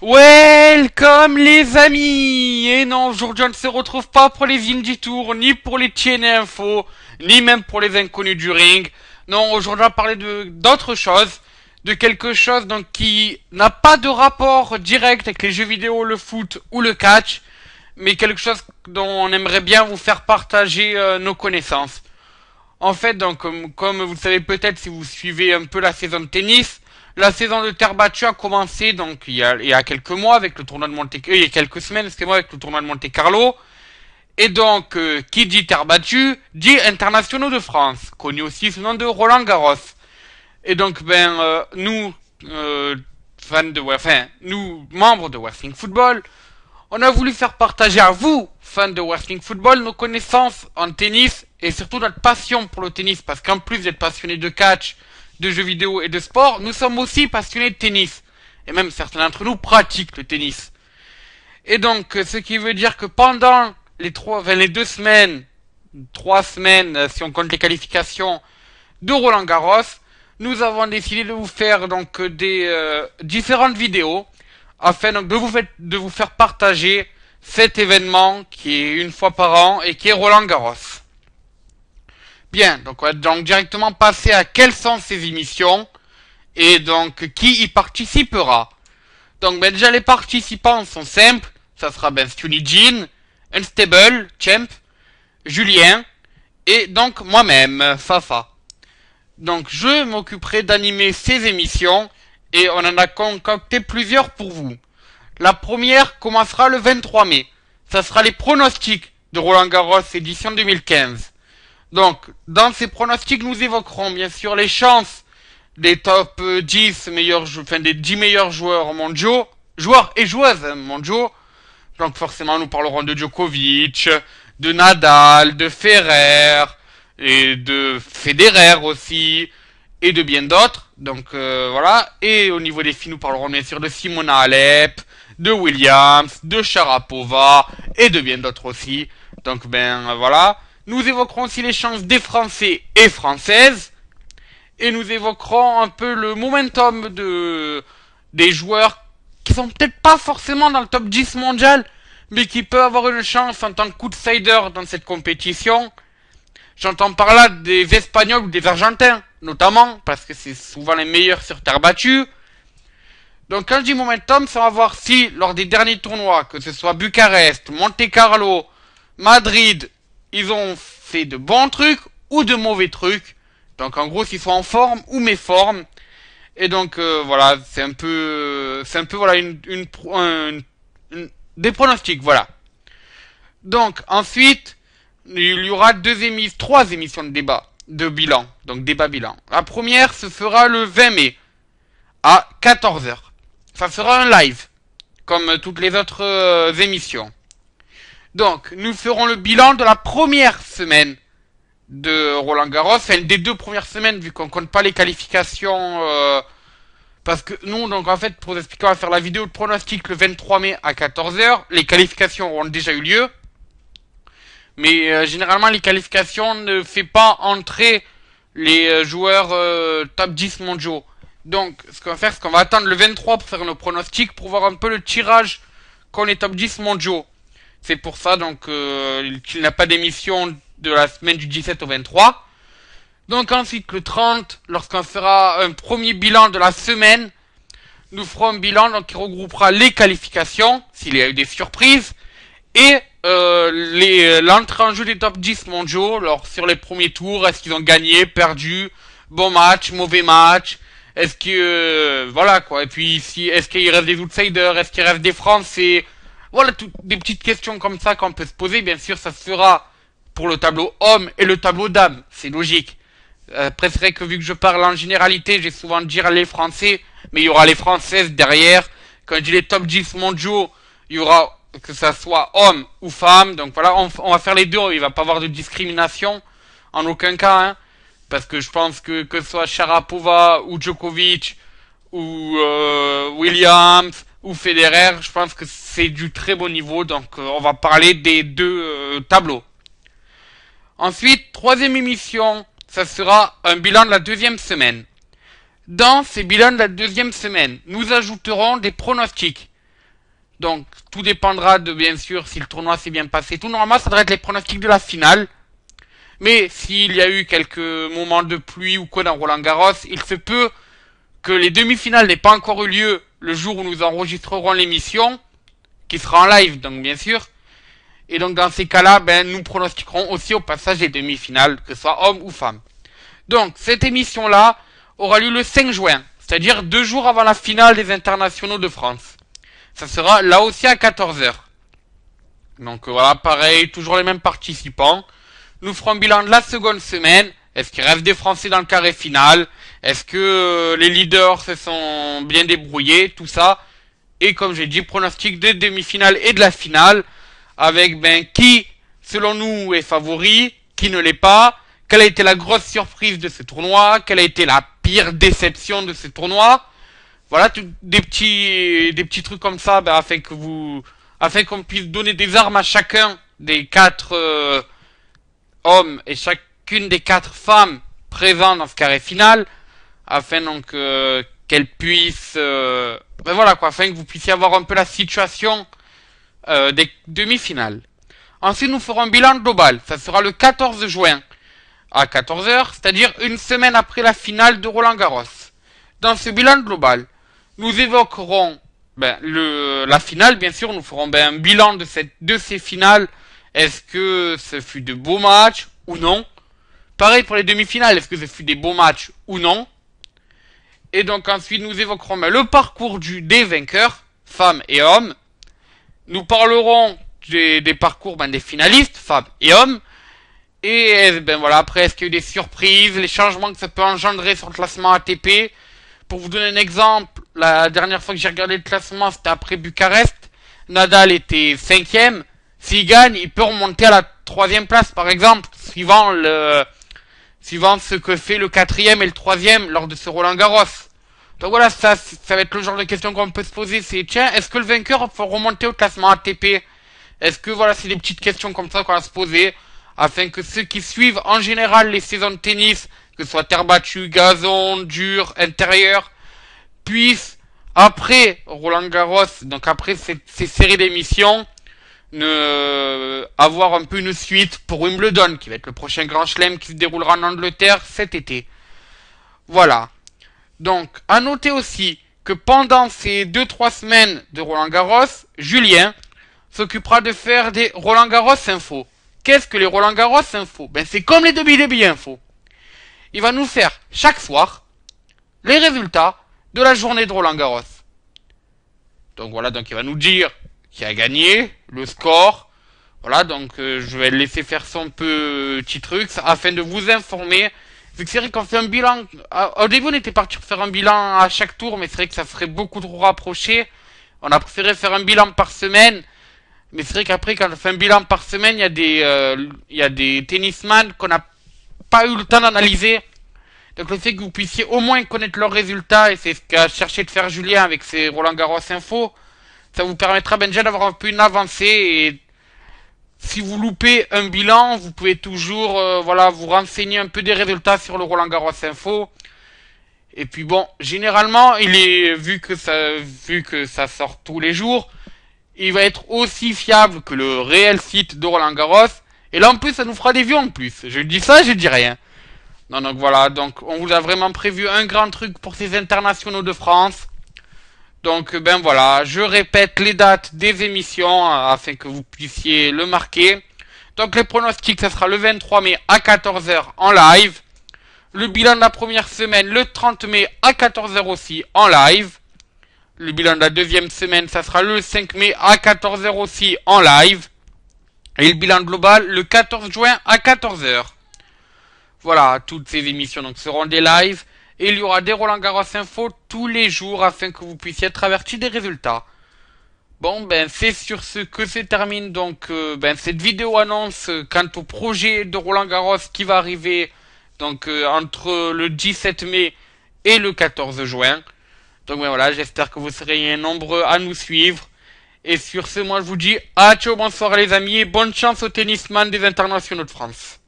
Welcome les amis. Et non, aujourd'hui on ne se retrouve pas pour les Indie Tours, ni pour les TNA Info, ni même pour les inconnus du ring. Non, aujourd'hui on va parler d'autre chose, de quelque chose donc qui n'a pas de rapport direct avec les jeux vidéo, le foot ou le catch, mais quelque chose dont on aimerait bien vous faire partager nos connaissances. En fait, donc comme vous le savez peut-être si vous suivez un peu la saison de tennis, la saison de terre battue a commencé donc il y a quelques mois avec le tournoi de il y a quelques semaines, excusez-moi, avec le tournoi de Monte Carlo. Et donc, qui dit terre battue, dit internationaux de France, connu aussi sous le nom de Roland Garros. Et donc, nous, fans de, nous, membres de Wrestling Football, on a voulu faire partager à vous, fans de Wrestling Football, nos connaissances en tennis et surtout notre passion pour le tennis, parce qu'en plus d'être passionné de catch, de jeux vidéo et de sport, nous sommes aussi passionnés de tennis. Et même certains d'entre nous pratiquent le tennis. Et donc, ce qui veut dire que pendant les 3 semaines, si on compte les qualifications de Roland Garros, nous avons décidé de vous faire donc des différentes vidéos afin donc de vous faire partager cet événement qui est une fois par an et qui est Roland Garros. Bien, donc on va donc directement passer à quelles sont ces émissions et donc qui y participera. Donc déjà les participants sont simples, ça sera Stunny Jean, Unstable, Champ, Julien et donc moi-même, Fafa. Donc je m'occuperai d'animer ces émissions et on en a concocté plusieurs pour vous. La première commencera le 23 mai. Ça sera les pronostics de Roland Garros édition 2015. Donc, dans ces pronostics, nous évoquerons bien sûr les chances des top 10 meilleurs, des 10 meilleurs joueurs mondiaux, joueurs et joueuses mondiaux. Donc forcément, nous parlerons de Djokovic, de Nadal, de Federer, et de Federer aussi, et de bien d'autres. Donc voilà. Et au niveau des filles, nous parlerons bien sûr de Simona Halep, de Williams, de Sharapova, et de bien d'autres aussi. Donc voilà. Nous évoquerons aussi les chances des Français et Françaises. Et nous évoquerons un peu le momentum des joueurs qui sont peut-être pas forcément dans le top 10 mondial, mais qui peuvent avoir une chance en tant qu'outsider dans cette compétition. J'entends par là des Espagnols ou des Argentins, notamment, parce que c'est souvent les meilleurs sur terre battue. Donc quand je dis momentum, ça va voir si, lors des derniers tournois, que ce soit Bucarest, Monte Carlo, Madrid, ils ont fait de bons trucs ou de mauvais trucs. Donc en gros s'ils sont en forme ou méforme. Et donc voilà, c'est un peu voilà des pronostics, voilà. Donc ensuite, il y aura trois émissions de débat, de bilan, donc débat bilan. La première se fera le 20 mai à 14h. Ça sera un live, comme toutes les autres émissions. Donc, nous ferons le bilan de la première semaine de Roland Garros, des 2 premières semaines, vu qu'on compte pas les qualifications, parce que nous, donc en fait, pour vous expliquer, on va faire la vidéo de pronostic le 23 mai à 14h. Les qualifications auront déjà eu lieu. Mais généralement, les qualifications ne fait pas entrer les joueurs top 10 mondiaux. Donc, ce qu'on va faire, c'est qu'on va attendre le 23 pour faire nos pronostics, pour voir un peu le tirage qu'on est top 10 mondiaux. C'est pour ça donc qu'il n'y a pas d'émission de la semaine du 17 au 23. Donc ensuite le 30, lorsqu'on fera un premier bilan de la semaine, nous ferons un bilan donc qui regroupera les qualifications, s'il y a eu des surprises, et l'entrée en jeu des top 10 mondiaux, alors sur les premiers tours, est-ce qu'ils ont gagné, perdu, bon match, mauvais match, est-ce que voilà quoi, et puis si est-ce qu'il reste des outsiders, est-ce qu'il reste des Français. Voilà, des petites questions comme ça qu'on peut se poser. Bien sûr, ça se fera pour le tableau homme et le tableau dame. C'est logique. Après, c'est vrai que vu que je parle en généralité, j'ai souvent dire les Français, mais il y aura les Françaises derrière. Quand je dis les top 10 mondiaux, il y aura que ça soit homme ou femme. Donc voilà, on va faire les deux. Il va pas avoir de discrimination en aucun cas. Hein, parce que je pense que ce soit Sharapova ou Djokovic ou Williams ou Federer, je pense que c'est du très bon niveau, donc on va parler des deux tableaux. Ensuite, troisième émission, ça sera un bilan de la deuxième semaine. Dans ces bilans de la deuxième semaine, nous ajouterons des pronostics. Donc, tout dépendra de, bien sûr, si le tournoi s'est bien passé. Tout normalement, ça devrait être les pronostics de la finale. Mais s'il y a eu quelques moments de pluie ou quoi dans Roland-Garros, il se peut que les demi-finales n'aient pas encore eu lieu le jour où nous enregistrerons l'émission, qui sera en live, donc bien sûr. Et donc dans ces cas-là, nous pronostiquerons aussi au passage les demi-finales, que ce soit homme ou femme. Donc, cette émission-là aura lieu le 5 juin, c'est-à-dire 2 jours avant la finale des internationaux de France. Ça sera là aussi à 14 heures. Donc voilà, pareil, toujours les mêmes participants. Nous ferons un bilan de la seconde semaine. Est-ce qu'il reste des Français dans le carré final? Est-ce que les leaders se sont bien débrouillés? Tout ça. Et comme j'ai dit, pronostic des demi-finales et de la finale. Avec qui, selon nous, est favori, qui ne l'est pas. Quelle a été la grosse surprise de ce tournoi? Quelle a été la pire déception de ce tournoi? Voilà, des petits trucs comme ça, afin qu'on puisse donner des armes à chacun des 4 hommes et chacune des 4 femmes présents dans ce carré final, afin donc qu'elles puissent, voilà quoi, afin que vous puissiez avoir un peu la situation des demi-finales. Ensuite, nous ferons un bilan global. Ça sera le 14 juin à 14 heures, c'est-à-dire une semaine après la finale de Roland-Garros. Dans ce bilan global, nous évoquerons la finale, bien sûr. Nous ferons un bilan de ces finales. Est-ce que ce fut de beaux matchs ou non? Pareil pour les demi-finales. Est-ce que ce fut des beaux matchs ou non? Et donc ensuite, nous évoquerons le parcours des vainqueurs, femmes et hommes. Nous parlerons des parcours des finalistes, femmes et hommes. Et voilà, après, est-ce qu'il y a eu des surprises, les changements que ça peut engendrer sur le classement ATP? Pour vous donner un exemple, la dernière fois que j'ai regardé le classement, c'était après Bucarest. Nadal était 5e. S'il gagne, il peut remonter à la 3e place, par exemple, suivant ce que fait le 4e et le 3e lors de ce Roland-Garros. Donc voilà, ça va être le genre de question qu'on peut se poser, c'est tiens, est-ce que le vainqueur peut remonter au classement ATP? Est-ce que voilà, c'est des petites questions comme ça qu'on va se poser, afin que ceux qui suivent en général les saisons de tennis, que ce soit terre battue, gazon, dur, intérieur, puissent, après Roland-Garros, donc après ces séries d'émissions, avoir un peu une suite pour Wimbledon, qui va être le prochain grand chelem qui se déroulera en Angleterre cet été. Voilà. Donc, à noter aussi que pendant ces 2-3 semaines de Roland-Garros, Julien s'occupera de faire des Roland-Garros Info. Qu'est-ce que les Roland-Garros Info? C'est comme les WWE Info. Il va nous faire chaque soir les résultats de la journée de Roland-Garros. Donc voilà, donc il va nous dire qui a gagné, le score. Voilà, donc je vais le laisser faire son petit truc afin de vous informer. Vu que c'est vrai qu'on fait un bilan, au début on était parti pour faire un bilan à chaque tour, mais c'est vrai que ça serait beaucoup trop rapproché. On a préféré faire un bilan par semaine. Mais c'est vrai qu'après, quand on fait un bilan par semaine, il y a des tennisman qu'on n'a pas eu le temps d'analyser. Donc le fait que vous puissiez au moins connaître leurs résultats, et c'est ce qu'a cherché de faire Julien avec ses Roland Garros Info, ça vous permettra déjà d'avoir un peu une avancée. Et si vous loupez un bilan, vous pouvez toujours vous renseigner un peu des résultats sur le Roland Garros Info. Et puis bon, généralement, vu que ça sort tous les jours, il va être aussi fiable que le réel site de Roland Garros. Et là en plus ça nous fera des vues en plus. Je dis ça, je dis rien. Non, donc voilà, donc on vous a vraiment prévu un grand truc pour ces internationaux de France. Donc voilà, je répète les dates des émissions afin que vous puissiez le marquer. Donc les pronostics, ça sera le 23 mai à 14 heures en live. Le bilan de la première semaine, le 30 mai à 14 heures aussi en live. Le bilan de la deuxième semaine, ça sera le 5 mai à 14 heures aussi en live. Et le bilan global, le 14 juin à 14 heures. Voilà, toutes ces émissions donc seront des lives. Et il y aura des Roland Garros Info tous les jours afin que vous puissiez être avertis des résultats. Bon, c'est sur ce que se termine donc cette vidéo annonce quant au projet de Roland Garros qui va arriver donc entre le 17 mai et le 14 juin. Donc voilà, j'espère que vous serez nombreux à nous suivre. Et sur ce, moi je vous dis ciao, bonsoir les amis et bonne chance aux tennisman des internationaux de France.